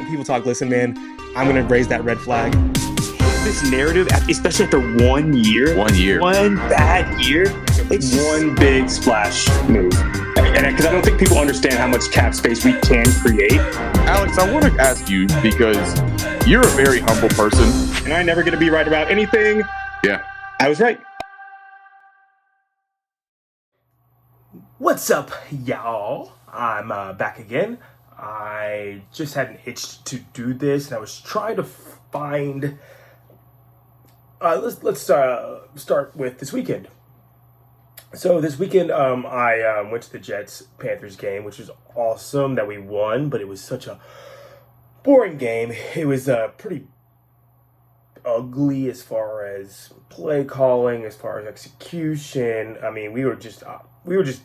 When people talk, listen, man, I'm going to raise that red flag. This narrative, especially after 1 year. 1 year. One bad year. It's one big splash move. And because I don't think people understand how much cap space we can create. Alex, I want to ask you, because you're a very humble person. And I'm never going to be right about anything. Yeah. I was right. What's up, y'all? I'm back again. I just had an itch to do this, and I was trying to find... Let's start with this weekend. So this weekend, I went to the Jets-Panthers game, which was awesome that we won, but it was such a boring game. It was pretty ugly as far as play calling, as far as execution. I mean, we were just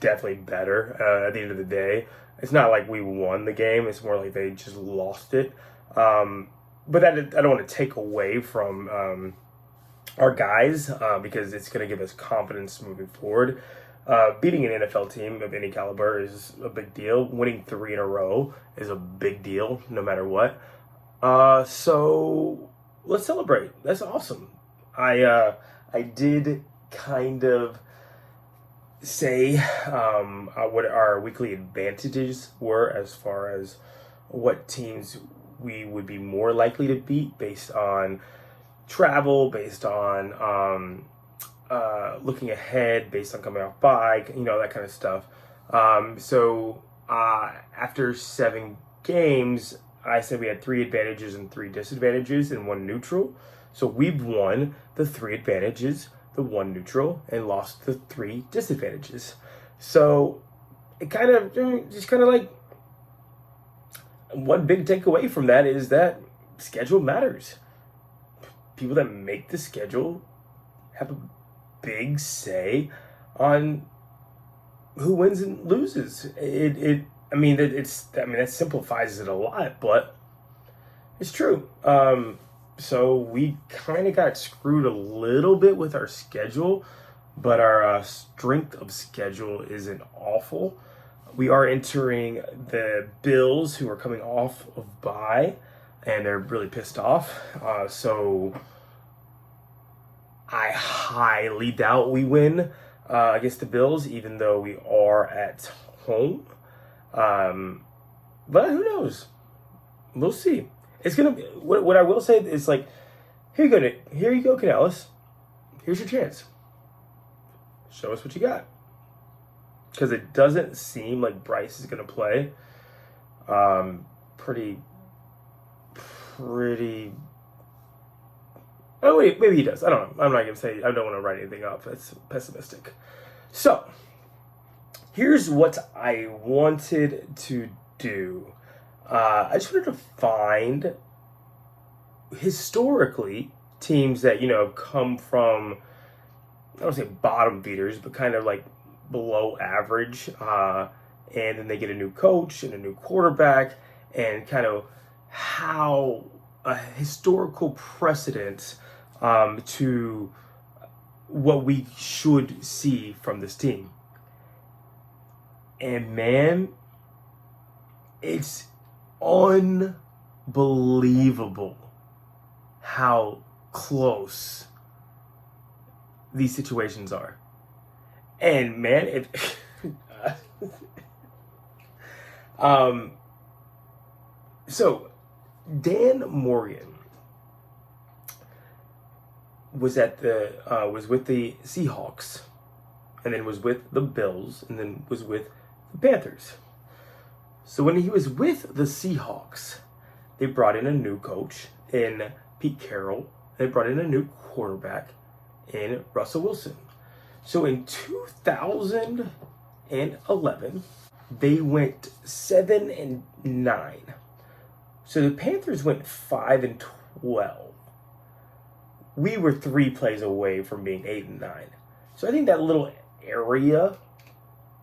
definitely better at the end of the day. It's not like we won the game. It's more like they just lost it. But I don't want to take away from our guys because it's going to give us confidence moving forward. Beating an NFL team of any caliber is a big deal. Winning 3 in a row is a big deal, no matter what. So let's celebrate. That's awesome. I did kind of say what our weekly advantages were as far as what teams we would be more likely to beat based on travel, based on looking ahead, based on coming off bye, that kind of stuff. So after 7 games, I said we had 3 advantages and 3 disadvantages and 1 neutral. So we've won the 3 advantages, the 1 neutral, and lost the 3 disadvantages. So it kind of like one big takeaway from that is that schedule matters. People that make the schedule have a big say on who wins and loses. That simplifies it a lot, but it's true. So we kind of got screwed a little bit with our schedule, but our strength of schedule isn't awful. We are entering the Bills, who are coming off of bye, and they're really pissed off. So I highly doubt we win against the Bills, even though we are at home. But who knows? We'll see. It's gonna be what I will say is, like, here you go, Canales. Here's your chance. Show us what you got. Because it doesn't seem like Bryce is gonna play. Pretty. Oh wait, maybe he does. I don't know. I'm not gonna say. I don't want to write anything up. That's pessimistic. So here's what I wanted to do. I just wanted to find historically teams that come from, I don't say bottom feeders, but kind of like below average, and then they get a new coach and a new quarterback, and kind of how a historical precedent to what we should see from this team. And man, it's unbelievable how close these situations are. And man, so Dan Morgan was with the Seahawks, and then was with the Bills, and then was with the Panthers. So when he was with the Seahawks, they brought in a new coach in Pete Carroll. They brought in a new quarterback in Russell Wilson. So in 2011, they went 7-9. So the Panthers went 5-12. We were 3 plays away from being 8-9. So I think that little area,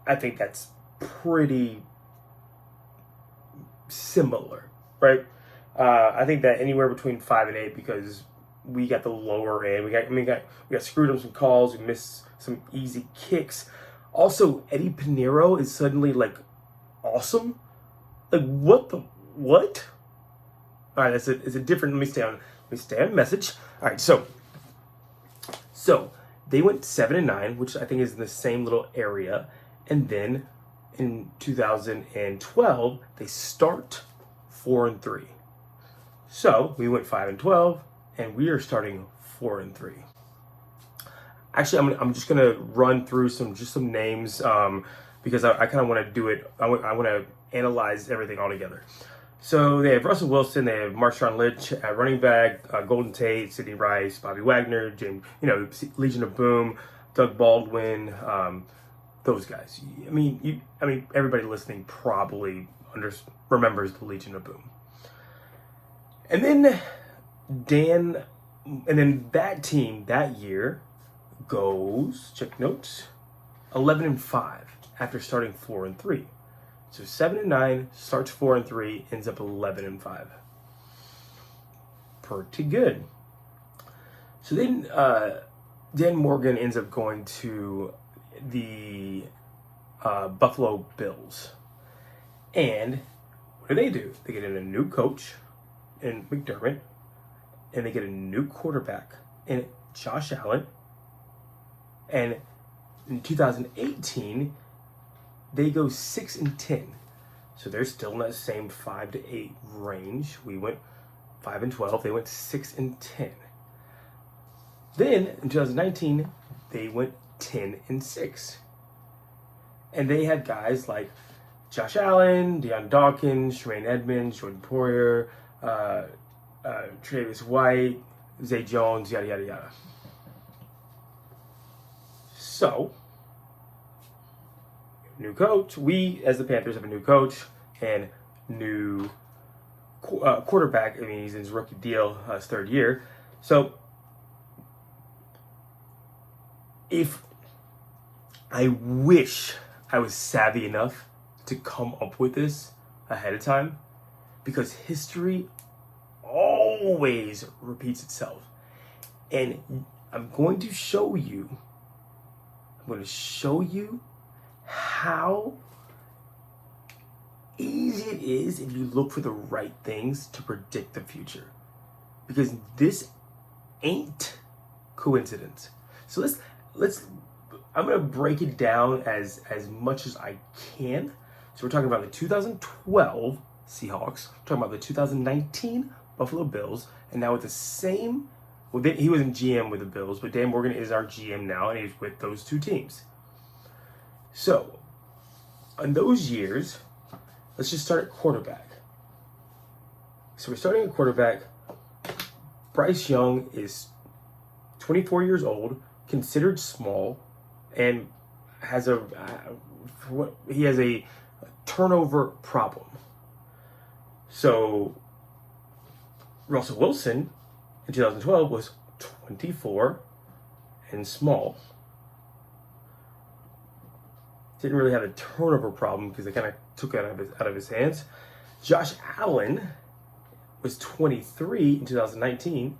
I think that's pretty similar, right? I think that anywhere between 5 and 8, because we got the lower end. We got screwed up some calls. We missed some easy kicks. Also, Eddie Pinheiro is suddenly like awesome. Like what? All right, it's a different. Let me stay on message. All right, so they went 7-9, which I think is in the same little area, and then in 2012 they start 4-3. So we went 5-12, and we are starting 4-3. Actually, I'm just gonna run through some names because I kind of want to do it. I want to analyze everything all together. So they have Russell Wilson, they have Marshawn Lynch at running back, Golden Tate, Sidney Rice, Bobby Wagner, James, Legion of Boom, Doug Baldwin, those guys. I mean, everybody listening probably remembers the Legion of Boom. And then that team that year goes, check notes, 11-5 after starting 4-3. So 7-9, starts 4-3, ends up 11-5. Pretty good. So then Dan Morgan ends up going to the Buffalo Bills. And what do? They get in a new coach in McDermott, and they get a new quarterback in Josh Allen. And in 2018, they go 6-10. So they're still in that same 5-8 range. We went 5-12. They went 6-10. Then in 2019, they went 10-6. And they had guys like Josh Allen, Deion Dawkins, Tremaine Edmonds, Jordan Poyer, Travis White, Zay Jones, yada, yada, yada. So, new coach. We, as the Panthers, have a new coach and new quarterback. I mean, he's in his rookie deal, his third year. So, I wish I was savvy enough to come up with this ahead of time, because history always repeats itself. And I'm going to show you how easy it is if you look for the right things to predict the future. Because this ain't coincidence. So I'm gonna break it down as much as I can. So we're talking about the 2012 Seahawks, we're talking about the 2019 Buffalo Bills, and now with the same, he was in GM with the Bills, but Dan Morgan is our GM now, and he's with those two teams. So, in those years, let's just start at quarterback. So we're starting at quarterback. Bryce Young is 24 years old, considered small, and has a turnover problem. So Russell Wilson in 2012 was 24 and small. Didn't really have a turnover problem because they kind of took it out of his hands. Josh Allen was 23 in 2019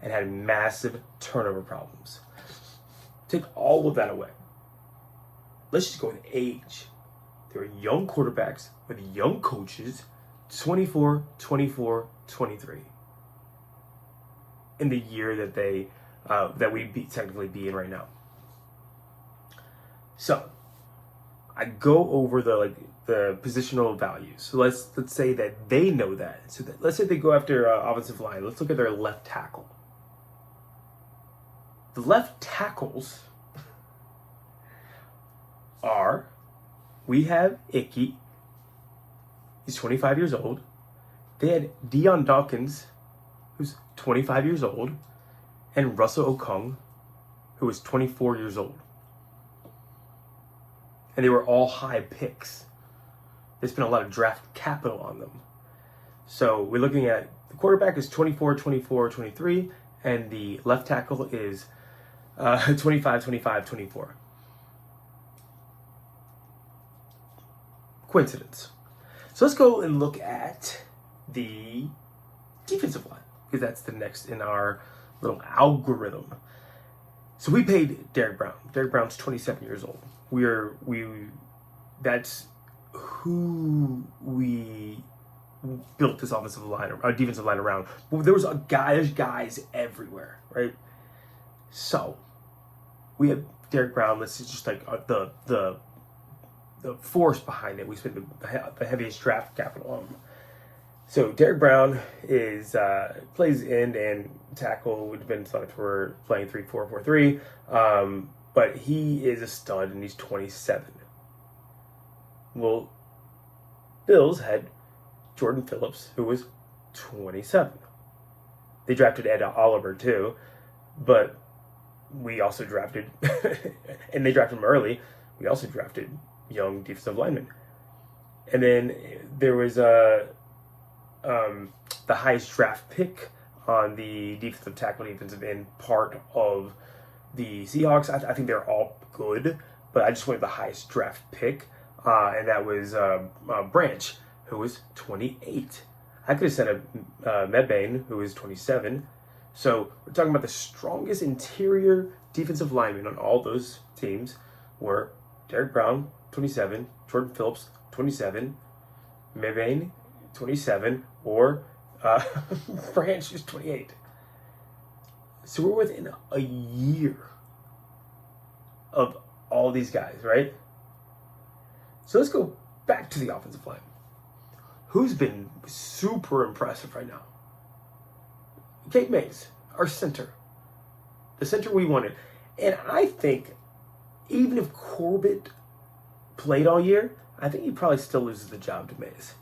and had massive turnover problems. Take all of that away. Let's just go with age. They were young quarterbacks with young coaches, 24, 24, 23. In the year that that we'd technically be in right now. So, I go over the positional values. So let's say that they know that. So let's say they go after offensive line. Let's look at their left tackle. The left tackles we have Icky. He's 25 years old. They had Deion Dawkins, who's 25 years old, and Russell Okung, who was 24 years old. And they were all high picks. They spent a lot of draft capital on them. So we're looking at the quarterback is 24, 24, 23, and the left tackle is 25, 25, 24. Coincidence. So let's go and look at the defensive line, because that's the next in our little algorithm. So we paid Derek Brown. Derek Brown's 27 years old. That's who we built this offensive line, or defensive line around. But there's guys everywhere, right? So we have Derek Brown. This is just like the force behind it. We spent the heaviest draft capital on him. So Derek Brown is plays end and tackle. Would have been selected for playing 3-4-4-3, but he is a stud and he's 27. Well, Bills had Jordan Phillips, who was 27. They drafted Ed Oliver too, but we also drafted, and they drafted him early. We also drafted young defensive linemen, and then there was the highest draft pick on the defensive tackle, defensive end part of the Seahawks. I think they're all good, but I just wanted the highest draft pick, and that was Branch, who was 28. I could have sent a Medbane, who was 27. So we're talking about the strongest interior defensive linemen on all those teams were Derek Brown, 27, Jordan Phillips, 27, Medbane, 27, or Branch is 28. So we're within a year of all these guys, right? So let's go back to the offensive line. Who's been super impressive right now? Kate Mays, our center. The center we wanted. And I think even if Corbett played all year, I think he probably still loses the job to Mays.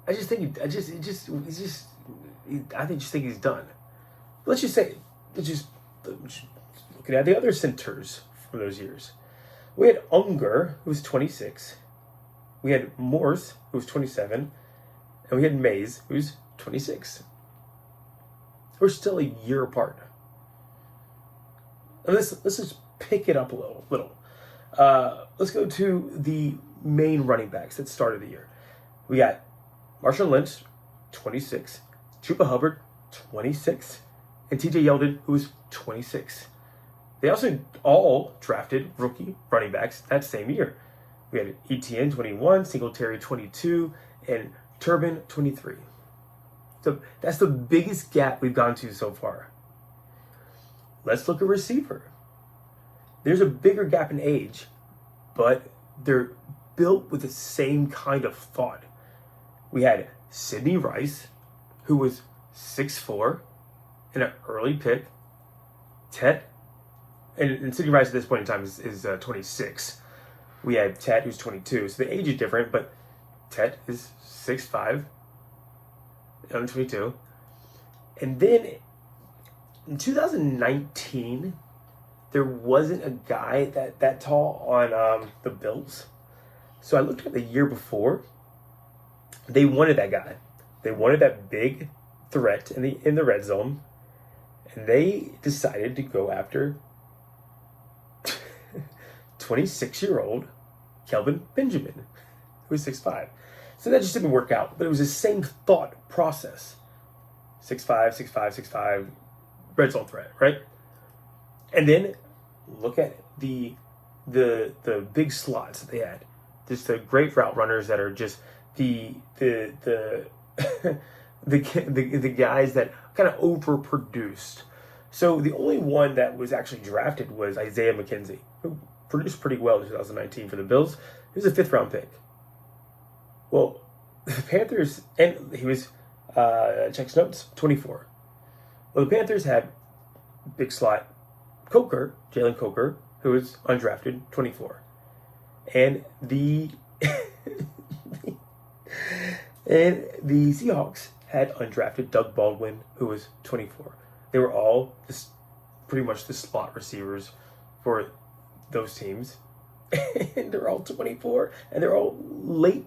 I just think he's done. Let's just looking at the other centers from those years. We had Unger, who was 26. We had Morse, who was 27. And we had Mays, who's 26. We're still a year apart. And let's just pick it up a little. Let's go to the main running backs that started the year. We got Marshawn Lynch, 26. Chuba Hubbard, 26. And TJ Yeldon, who was 26. They also all drafted rookie running backs that same year. We had ETN, 21, Singletary, 22, and Turbin, 23. So that's the biggest gap we've gone to so far. Let's look at receiver. There's a bigger gap in age, but they're built with the same kind of thought. We had Sidney Rice, who was 6'4", and an early pick. Tet, and Sidney Rice at this point in time is 26. We had Tet, who's 22. So the age is different, but Tet is 6'5", under 22. And then in 2019, there wasn't a guy that tall on the Bills. So I looked at the year before. They wanted that guy. They wanted that big threat in the red zone. And they decided to go after 26-year-old Kelvin Benjamin, who was 6'5". So that just didn't work out. But it was the same thought process. 6'5", 6'5", 6'5", red zone threat, right? And then look at the big slots that they had. Just the great route runners that are just the guys that kind of overproduced. So the only one that was actually drafted was Isaiah McKenzie, who produced pretty well in 2019 for the Bills. He was a 5th-round pick. Well, the Panthers, and he was, checks notes, 24. Well, the Panthers had big slot Coker, Jalen Coker, who was undrafted, 24. And the Seahawks had undrafted Doug Baldwin, who was 24. They were all pretty much the slot receivers for those teams. And they're all 24, and they're all late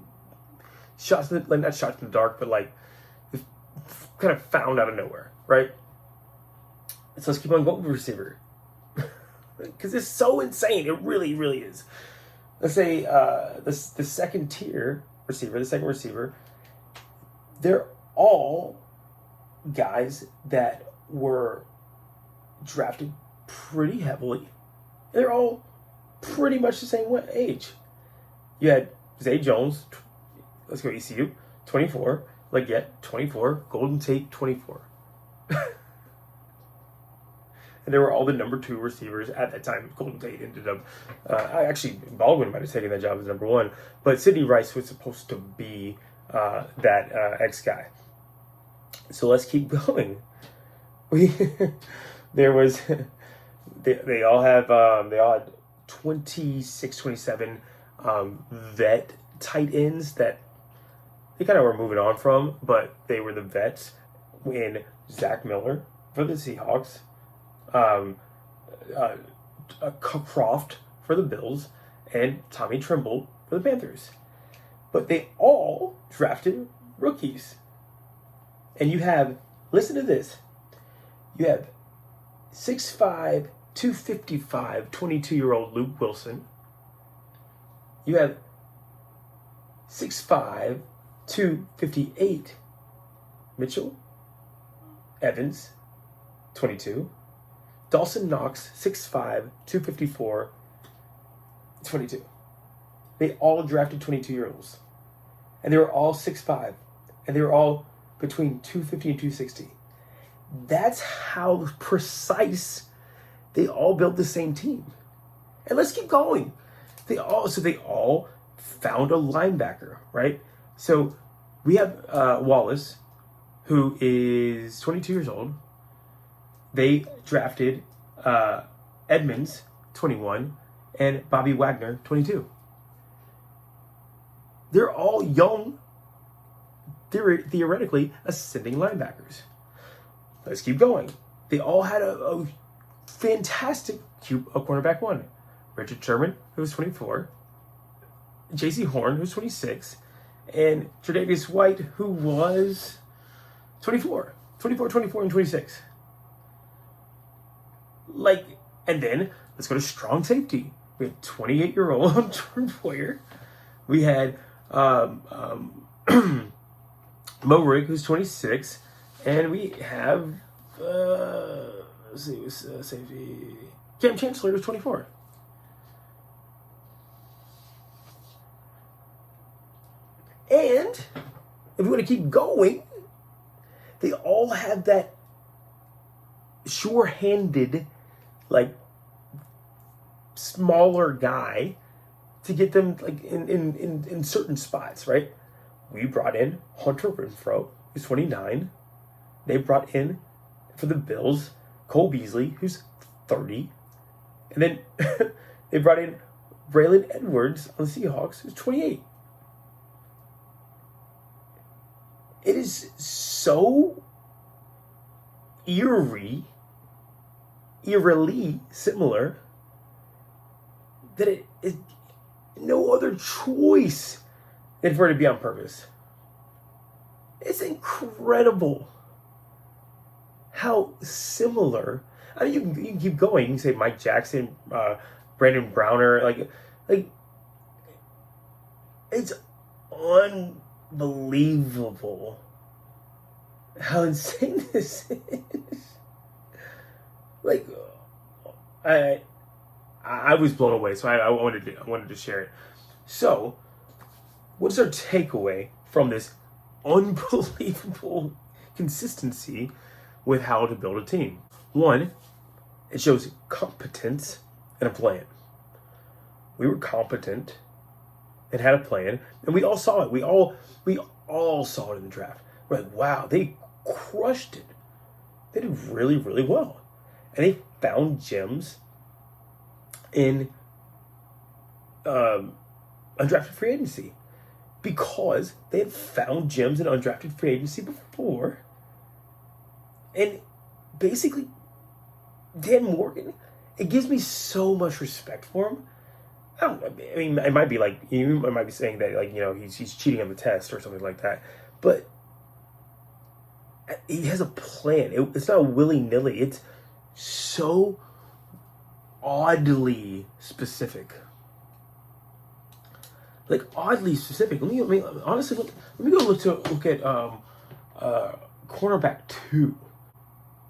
shots, not shots in the dark, but like kind of found out of nowhere, right? So let's keep on going with receiver. Because it's so insane. It really, really is. Let's say the second tier receiver, the second receiver, they're all guys that were drafted pretty heavily. They're all pretty much the same age. You had Zay Jones, Let's go ECU, 24. Leggett, 24. Golden Tate, 24. And they were all the number 2 receivers at that time. Golden Tate ended up, actually, Baldwin might have taken that job as number 1, but Sidney Rice was supposed to be that X guy. So let's keep going. They all had 26, 27 vet tight ends that they kind of were moving on from, but they were the vets in Zach Miller for the Seahawks, Croft for the Bills, and Tommy Trimble for the Panthers. But they all drafted rookies. And you have, listen to this, you have 6'5", 255, 22-year-old Luke Wilson. You have 6'5", 258 Mitchell Evans, 22. Dawson Knox, 6'5", 254, 22. They all drafted 22-year-olds. And they were all 6'5", and they were all between 250 and 260. That's how precise they all built the same team. And let's keep going. They all found a linebacker, right? So we have Wallace, who is 22 years old. They drafted Edmonds, 21, and Bobby Wagner, 22. They're all young, theoretically ascending linebackers. Let's keep going. They all had a fantastic cornerback 1. Richard Sherman, who was 24. J.C. Horn, who was 26. And Tre'Davious White, who was 24, and 26. And then let's go to strong safety. We had 28-year-old Jordan Poyer. We had Mo Rigg, who's 26, and we have safety Cam Chancellor, who's 24. And if we want to keep going, they all have that sure-handed, smaller guy to get them in certain spots, right? We brought in Hunter Renfrow, who's 29. They brought in, for the Bills, Cole Beasley, who's 30. And then they brought in Braylon Edwards on the Seahawks, who's 28. It is so eerily similar that it is no other choice than for it to be on purpose. It's incredible how similar. I mean, you can keep going. You can say Mike Jackson, Brandon Browner, it's unbelievable how insane this is. I was blown away, so I wanted to share it. So, what is our takeaway from this unbelievable consistency with how to build a team? 1, it shows competence and a plan. We were competent and had a plan, and we all saw it. We all saw it in the draft. We're like, wow, they crushed it. They did really, really well. And they found gems in undrafted free agency because they had found gems in undrafted free agency before. And basically, Dan Morgan, it gives me so much respect for him. It might be you might be saying that he's cheating on the test or something like that, but he has a plan. It's not willy-nilly. It's so oddly specific. Oddly specific. Honestly, let me go look at cornerback 2.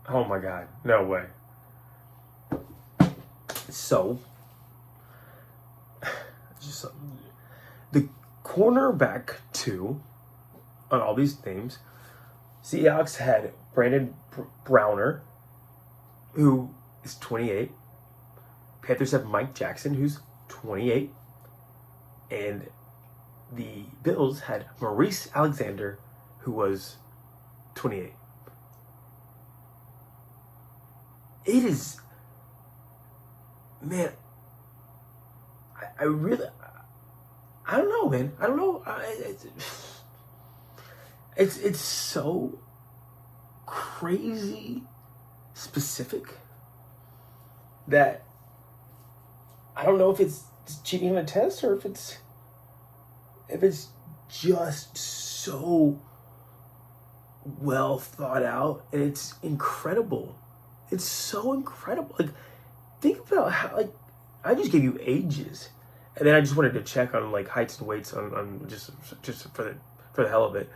Oh my God, no way. So, the cornerback 2 on all these names. Seahawks had Brandon Browner, who is 28. Panthers have Mike Jackson, who's 28. And the Bills had Maurice Alexander, who was 28. It is, man, I really, I don't know, man. I don't know. It's so crazy specific that I don't know if it's cheating on a test or if it's just so well thought out, and it's incredible. It's so incredible. Like, think about how, like, I just gave you ages, and then I just wanted to check on like heights and weights on just for the hell of it,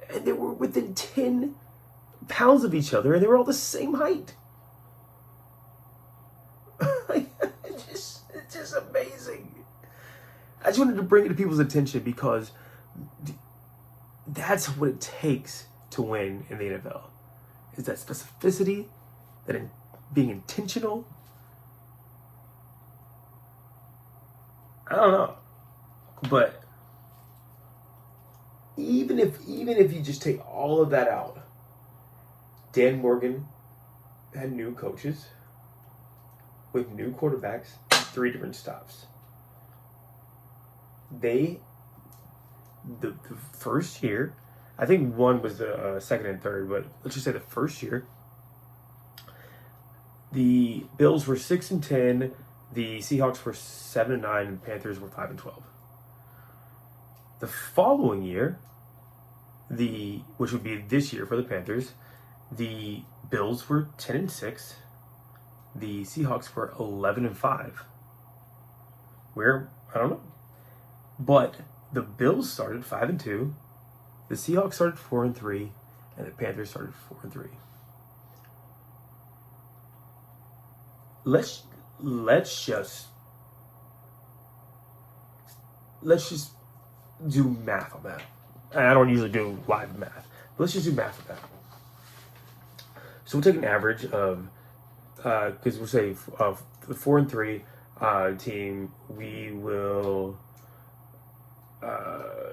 and they were within 10 pounds of each other, and they were all the same height. Like, it's just amazing. I just wanted to bring it to people's attention because that's what it takes to win in the NFL. Is that specificity, being intentional. I don't know, but even if you just take all of that out, Dan Morgan had new coaches with new quarterbacks, 3 different stops. The first year, I think one was the second and third, but let's just say the first year, the Bills were 6-10, the Seahawks were 7-9, and the Panthers were 5-12. The following year, which would be this year for the Panthers, the Bills were 10-6, the Seahawks were 11-5. Where, I don't know. But the Bills started 5-2, the Seahawks started 4-3, and the Panthers started 4-3. Let's just do math on that. And I don't usually do live math, but let's just do math on that. So we'll take an average of, because we'll say the 4-3 team, we will.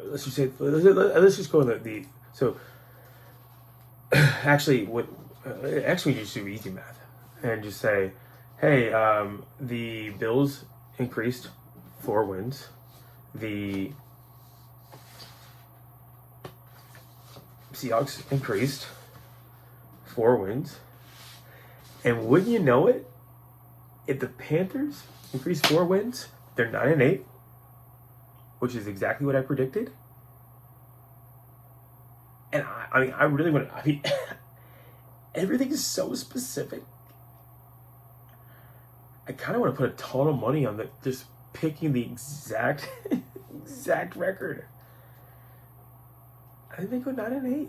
Let's just say let's just go in so actually we just do easy math and just say, hey, the Bills increased 4 wins, the Seahawks increased 4 wins, and wouldn't you know it, if the Panthers increased 4 wins, they're 9-8. Which is exactly what I predicted. And I really want to, everything is so specific. I kind of want to put a ton of money on just picking the exact record. I think they go 9-8.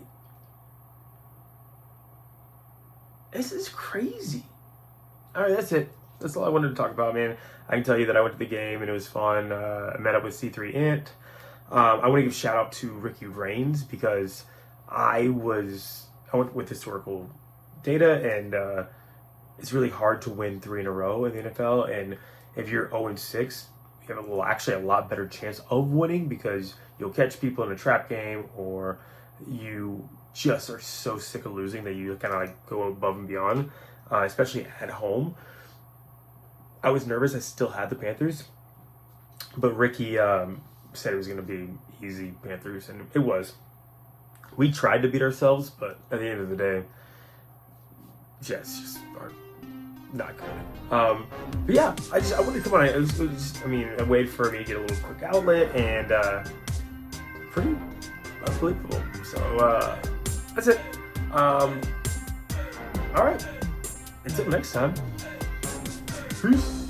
This is crazy. All right, that's it. That's all I wanted to talk about, man. I can tell you that I went to the game and it was fun. I met up with C3 Int. I want to give a shout out to Ricky Raines because I went with historical data, and it's really hard to win 3 in a row in the NFL. And if you're 0-6, you have actually a lot better chance of winning because you'll catch people in a trap game, or you just are so sick of losing that you kind of like go above and beyond, especially at home. I was nervous. I still had the Panthers, but Ricky said it was going to be easy Panthers, and it was. We tried to beat ourselves, but at the end of the day, Jets just are not good. But yeah, I wanted to come on. I waited for me to get a little quick outlet, and pretty unbelievable. So that's it. All right. Until next time. Peace.